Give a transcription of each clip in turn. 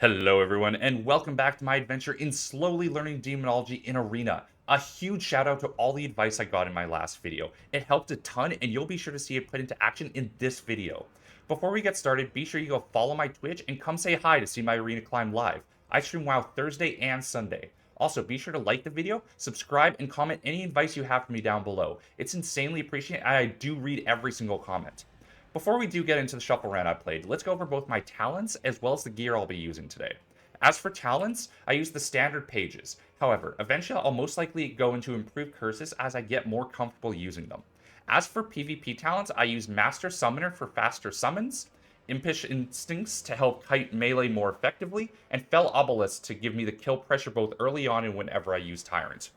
Hello everyone, and welcome back to my adventure in slowly learning Demonology in Arena. A huge shout out to all the advice I got in my last video. It helped a ton, and you'll be sure to see it put into action in this video. Before we get started, be sure you go follow my Twitch and come say hi to see my Arena Climb live. I stream WoW Thursday and Sunday. Also, be sure to like the video, subscribe, and comment any advice you have for me down below. It's insanely appreciated, and I do read every single comment. Before we do get into the shuffle round I played, let's go over both my talents as well as the gear I'll be using today. As for talents, I use the standard pages. However, eventually I'll most likely go into improved curses as I get more comfortable using them. As for PvP talents, I use Master Summoner for faster summons, Impish Instincts to help kite melee more effectively, and Fell Obelisk to give me the kill pressure both early on and whenever I use Tyrant.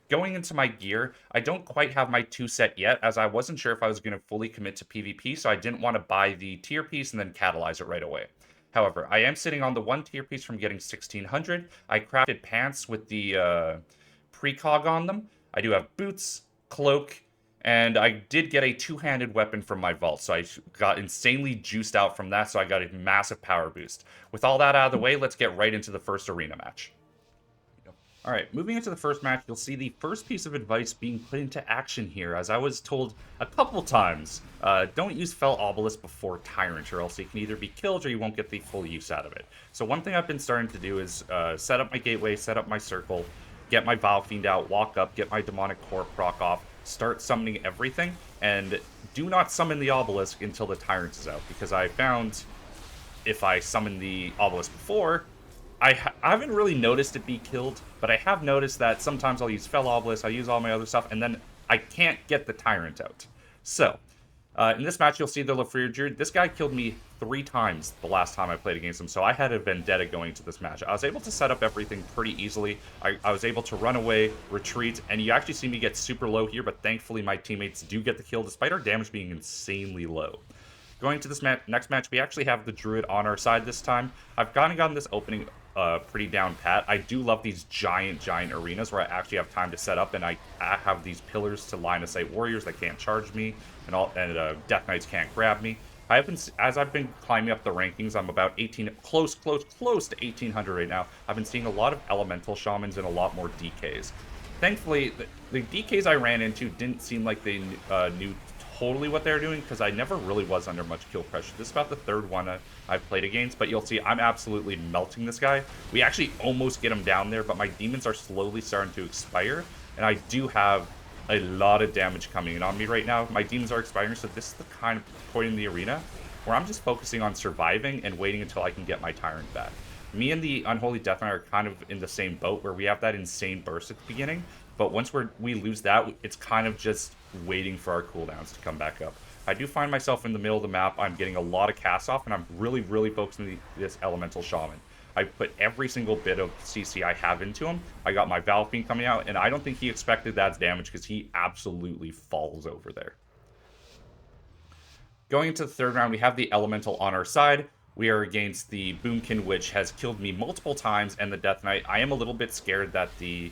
Going into my gear, I don't quite have my 2 set yet, as I wasn't sure if I was going to fully commit to PvP, so I didn't want to buy the tier piece and then catalyze it right away. However, I am sitting on the 1 tier piece from getting 1600. I crafted pants with the precog on them. I do have boots, cloak, and I did get a 2-handed weapon from my vault, so I got insanely juiced out from that, so I got a massive power boost. With all that out of the way, let's get right into the first arena match. Alright, moving into the first match, you'll see the first piece of advice being put into action here, as I was told a couple times, don't use Fell Obelisk before Tyrant, or else you can either be killed or you won't get the full use out of it. So one thing I've been starting to do is set up my gateway, set up my circle, get my Fiend out, walk up, get my Demonic Core proc off, start summoning everything, and do not summon the Obelisk until the Tyrant is out, because I found if I summon the Obelisk before, I haven't really noticed it be killed, but I have noticed that sometimes I'll use Fell Obelisk, I use all my other stuff, and then I can't get the Tyrant out. So, in this match, you'll see the Lafreur Druid. This guy killed me 3 times the last time I played against him, so I had a vendetta going to this match. I was able to set up everything pretty easily. I was able to run away, retreat, and you actually see me get super low here, but thankfully my teammates do get the kill, despite our damage being insanely low. Going to this next match, we actually have the Druid on our side this time. I've kind of gotten this opening pretty down pat. I do love these giant arenas where I actually have time to set up, and I have these pillars to line of sight warriors that can't charge me, and Death Knights can't grab me. As I've been climbing up the rankings, I'm about 18, close to 1800 right now. I've been seeing a lot of elemental shamans and a lot more DKs. Thankfully, the DKs I ran into didn't seem like they knew totally what they're doing, because I never really was under much kill pressure. This is about the 3rd one I've played against, but you'll see I'm absolutely melting this guy. We actually almost get him down there, but my demons are slowly starting to expire, and I do have a lot of damage coming in on me right now. My demons are expiring, so this is the kind of point in the arena where I'm just focusing on surviving and waiting until I can get my Tyrant back. Me and the Unholy Death Knight are kind of in the same boat, where we have that insane burst at the beginning, but once we lose that, it's kind of just waiting for our cooldowns to come back up. I do find myself in the middle of the map. I'm getting a lot of casts off, and I'm really focusing on this Elemental Shaman. I put every single bit of CC I have into him. I got my Fiend coming out, and I don't think he expected that damage, because he absolutely falls over there. Going into the 3rd round, we have the Elemental on our side. We are against the Boomkin, which has killed me multiple times, and the Death Knight. I am a little bit scared that the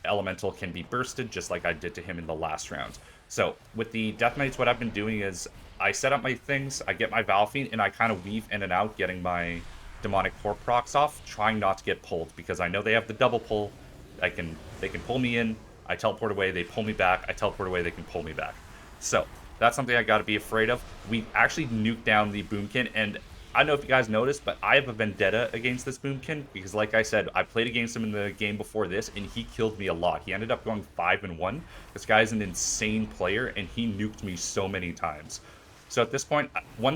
Elemental can be bursted, just like I did to him in the last round. So, with the Death Knights, what I've been doing is I set up my things, I get my Fiend, and I kind of weave in and out, getting my Demonic Core procs off, trying not to get pulled, because I know they have the double pull. They can pull me in, I teleport away, they pull me back, I teleport away, they can pull me back. So, that's something I gotta be afraid of. We actually nuked down the Boomkin, and I don't know if you guys noticed, but I have a vendetta against this Boomkin, because like I said, I played against him in the game before this, and he killed me a lot. He ended up going 5-1. This guy's an insane player, and he nuked me so many times. So at this point, one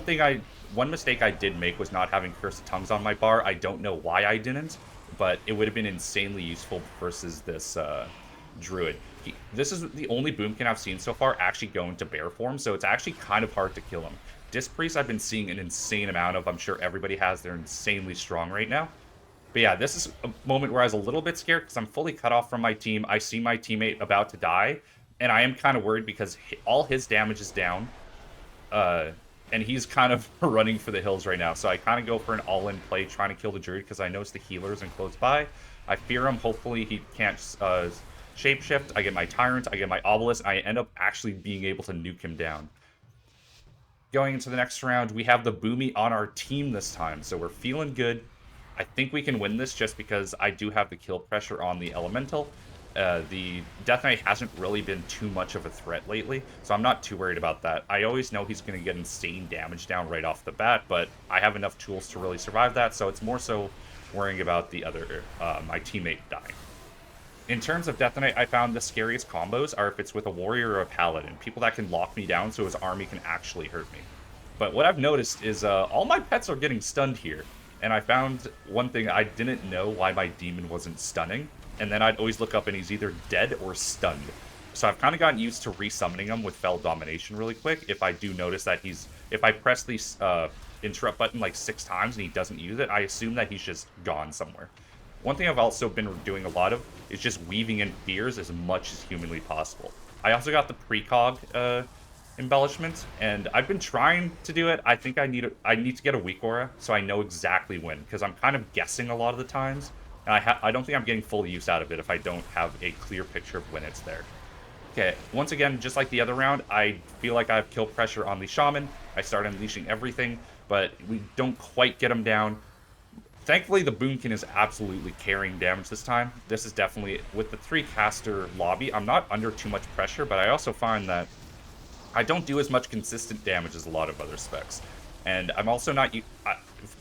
mistake I did make was not having Curse of Tongues on my bar. I don't know why I didn't, but it would have been insanely useful versus this Druid. This is the only Boomkin I've seen so far actually go into bear form, so it's actually kind of hard to kill him. Disc Priest I've been seeing an insane amount of. I'm sure everybody has. They're insanely strong right now. But yeah, this is a moment where I was a little bit scared, because I'm fully cut off from my team. I see my teammate about to die, and I am kind of worried, because all his damage is down. And he's kind of running for the hills right now. So I kind of go for an all-in play, trying to kill the Druid, because I notice the healers and close by. I fear him. Hopefully he can't shapeshift. I get my Tyrant, I get my Obelisk, and I end up actually being able to nuke him down. Going into the next round, we have the Boomy on our team this time, so we're feeling good. I think we can win this just because I do have the kill pressure on the Elemental. The Death Knight hasn't really been too much of a threat lately, so I'm not too worried about that. I always know he's going to get insane damage down right off the bat, but I have enough tools to really survive that, so it's more so worrying about the other, my teammate dying. In terms of Death Knight, I found the scariest combos are if it's with a warrior or a paladin, people that can lock me down so his army can actually hurt me. But what I've noticed is all my pets are getting stunned here. And I found one thing, I didn't know why my demon wasn't stunning. And then I'd always look up and he's either dead or stunned. So I've kind of gotten used to resummoning him with Fell Domination really quick. If I do notice that if I press the interrupt button like 6 times and he doesn't use it, I assume that he's just gone somewhere. One thing I've also been doing a lot of is just weaving in fears as much as humanly possible. I also got the precog embellishment, and I've been trying to do it. I think I need to get a weak aura so I know exactly when, because I'm kind of guessing a lot of the times, and I don't think I'm getting full use out of it if I don't have a clear picture of when it's there. Okay, once again, just like the other round, I feel like I have kill pressure on the shaman. I start unleashing everything, but we don't quite get him down. Thankfully, the Boomkin is absolutely carrying damage this time. This is definitely, with the 3-caster lobby, I'm not under too much pressure, but I also find that I don't do as much consistent damage as a lot of other specs. And I'm also not...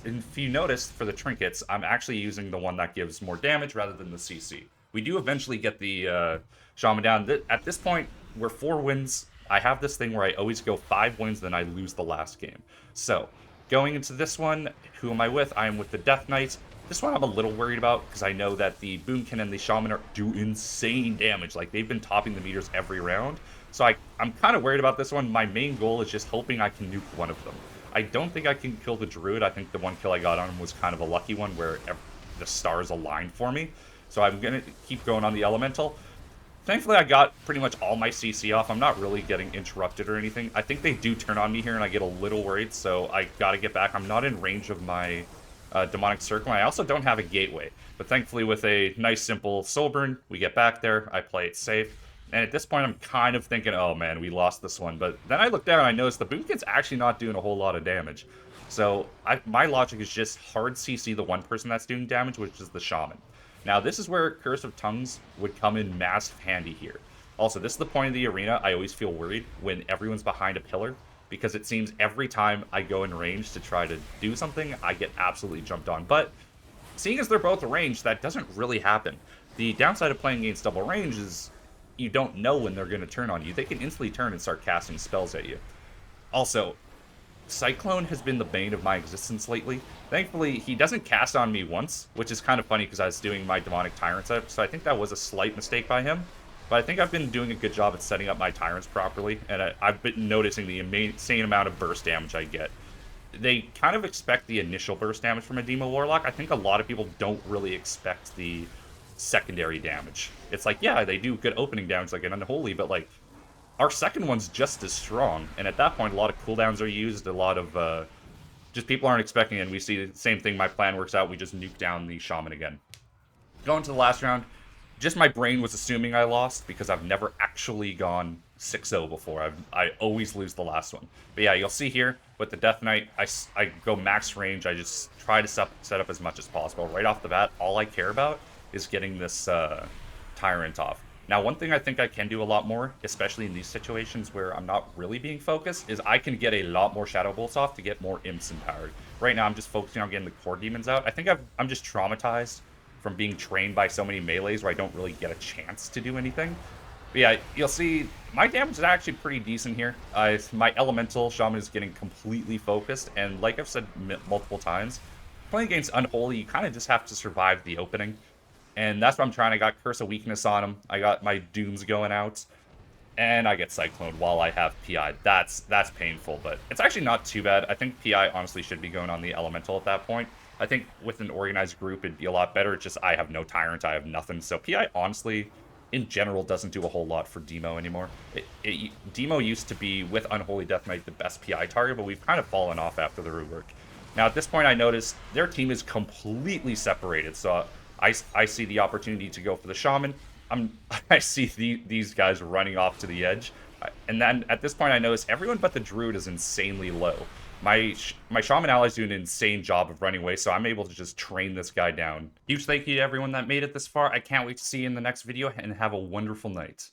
if you notice, for the trinkets, I'm actually using the one that gives more damage rather than the CC. We do eventually get the Shaman down. At this point, we're 4 wins. I have this thing where I always go 5 wins, then I lose the last game. So, going into this one, who am I with? I am with the Death Knight. This one I'm a little worried about, because I know that the Boomkin and the Shaman do insane damage. Like, they've been topping the meters every round. So I'm kind of worried about this one. My main goal is just hoping I can nuke one of them. I don't think I can kill the Druid. I think the one kill I got on him was kind of a lucky one where the stars aligned for me. So I'm going to keep going on the Elemental. Thankfully, I got pretty much all my CC off. I'm not really getting interrupted or anything. I think they do turn on me here, and I get a little worried, so I got to get back. I'm not in range of my demonic circle. I also don't have a gateway. But thankfully, with a nice, simple soul burn, we get back there. I play it safe. And at this point, I'm kind of thinking, oh man, we lost this one. But then I look down and I notice the Boomkin's actually not doing a whole lot of damage. So my logic is just hard CC the one person that's doing damage, which is the Shaman. Now, this is where Curse of Tongues would come in massive handy here. Also, this is the point of the arena I always feel worried when everyone's behind a pillar, because it seems every time I go in range to try to do something, I get absolutely jumped on. But seeing as they're both ranged, that doesn't really happen. The downside of playing against double range is you don't know when they're going to turn on you. They can instantly turn and start casting spells at you. Also, Cyclone has been the bane of my existence lately. Thankfully, he doesn't cast on me once, which is kind of funny because I was doing my demonic tyrants up, so I think that was a slight mistake by him. But I think I've been doing a good job at setting up my tyrants properly, and I've been noticing the insane amount of burst damage I get. They kind of expect the initial burst damage from a Demo Warlock. I think a lot of people don't really expect the secondary damage. It's like, yeah, they do good opening damage like an Unholy, but like our second one's just as strong, and at that point a lot of cooldowns are used, a lot of just people aren't expecting it, and we see the same thing. My plan works out, we just nuke down the Shaman again. Going to the last round, just my brain was assuming I lost because I've never actually gone 6-0 before. I always lose the last one. But yeah, you'll see here with the Death Knight, I go max range. I just try to set up as much as possible. Right off the bat, all I care about is getting this Tyrant off. Now, one thing I think I can do a lot more, especially in these situations where I'm not really being focused, is I can get a lot more Shadow Bolts off to get more imps empowered. Right now, I'm just focusing on getting the core demons out. I think I'm just traumatized from being trained by so many melees where I don't really get a chance to do anything. But yeah, you'll see my damage is actually pretty decent here. My Elemental Shaman is getting completely focused, and like I've said multiple times, playing against Unholy, you kind of just have to survive the opening. And that's what I'm trying. I got Curse of Weakness on him. I got my Dooms going out. And I get Cyclone while I have PI. That's painful, but it's actually not too bad. I think PI honestly should be going on the Elemental at that point. I think with an organized group, it'd be a lot better. It's just I have no Tyrant. I have nothing. So PI, honestly, in general, doesn't do a whole lot for Demo anymore. Demo used to be, with Unholy Death Knight, the best PI target, but we've kind of fallen off after the rework. Now, at this point, I noticed their team is completely separated. So I see the opportunity to go for the Shaman. I see these guys running off to the edge. And then at this point, I notice everyone but the Druid is insanely low. My shaman ally's doing an insane job of running away, so I'm able to just train this guy down. Huge thank you to everyone that made it this far. I can't wait to see you in the next video, and have a wonderful night.